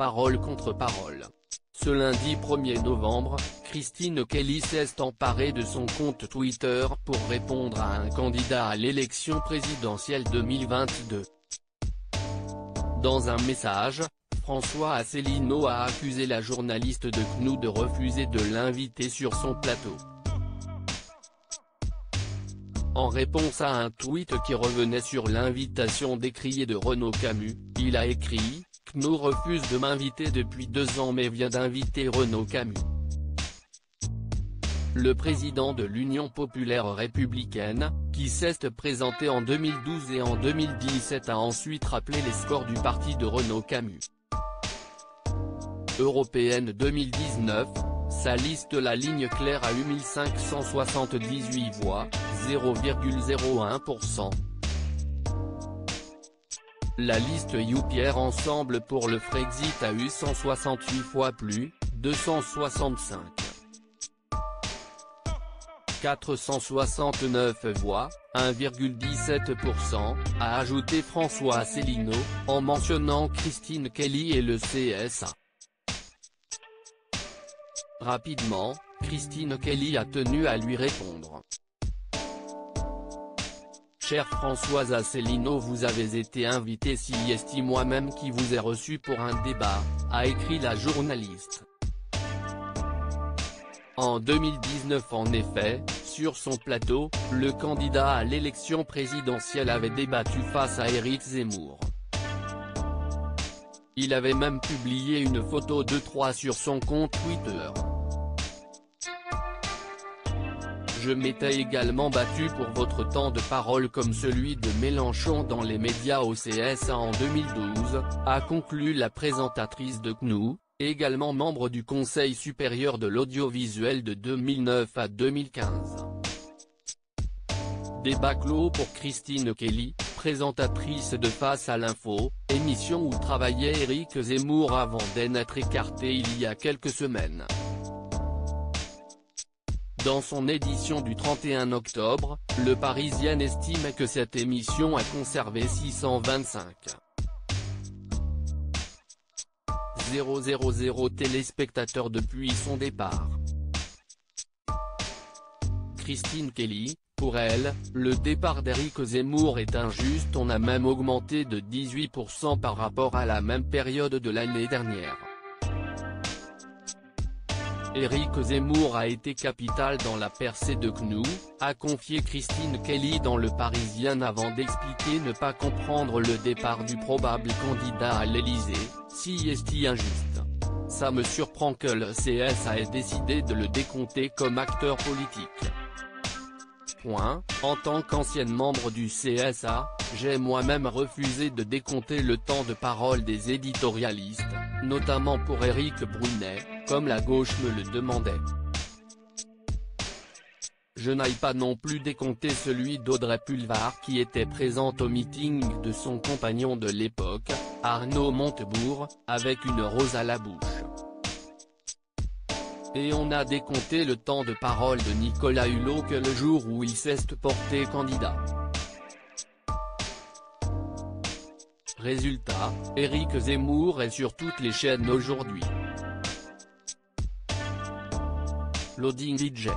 parole contre parole. Ce lundi 1er novembre, Christine Kelly s'est emparée de son compte Twitter pour répondre à un candidat à l'élection présidentielle 2022. Dans un message, François Asselineau a accusé la journaliste de CNews de refuser de l'inviter sur son plateau. En réponse à un tweet qui revenait sur l'invitation décriée de Renaud Camus, il a écrit « CNews refuse de m'inviter depuis 2 ans mais vient d'inviter Renaud Camus ». Le président de l'Union populaire républicaine, qui s'est présenté en 2012 et en 2017 a ensuite rappelé les scores du parti de Renaud Camus. Européenne 2019, sa liste La Ligne Claire a eu 1578 voix, 0,01%. La liste YouPierre Ensemble pour le Frexit a eu 168 fois plus, 265. 469 voix, 1,17%, a ajouté François Asselineau, en mentionnant Christine Kelly et le CSA. Rapidement, Christine Kelly a tenu à lui répondre. Cher François Asselineau, vous avez été invité, si est moi-même qui vous ai reçu pour un débat, a écrit la journaliste. En 2019 en effet, sur son plateau, le candidat à l'élection présidentielle avait débattu face à Éric Zemmour. Il avait même publié une photo d'eux trois sur son compte Twitter. Je m'étais également battu pour votre temps de parole comme celui de Mélenchon dans les médias au CSA en 2012, a conclu la présentatrice de CNews, également membre du Conseil supérieur de l'audiovisuel de 2009 à 2015. Débat clos pour Christine Kelly, présentatrice de Face à l'info, émission où travaillait Éric Zemmour avant d'être écarté il y a quelques semaines. Dans son édition du 31 octobre, Le Parisien estime que cette émission a conservé 625 000 téléspectateurs depuis son départ. Christine Kelly, pour elle, le départ d'Éric Zemmour est injuste, on a même augmenté de 18% par rapport à la même période de l'année dernière. Éric Zemmour a été capital dans la percée de CNews, a confié Christine Kelly dans Le Parisien avant d'expliquer ne pas comprendre le départ du probable candidat à l'Élysée, si est injuste. Ça me surprend que le CSA ait décidé de le décompter comme acteur politique. En tant qu'ancienne membre du CSA, j'ai moi-même refusé de décompter le temps de parole des éditorialistes, notamment pour Éric Brunet, comme la gauche me le demandait. Je n'aille pas non plus décompter celui d'Audrey Pulvar qui était présente au meeting de son compagnon de l'époque, Arnaud Montebourg, avec une rose à la bouche. Et on a décompté le temps de parole de Nicolas Hulot que le jour où il s'est porté candidat. Résultat, Éric Zemmour est sur toutes les chaînes aujourd'hui. Loading DJ.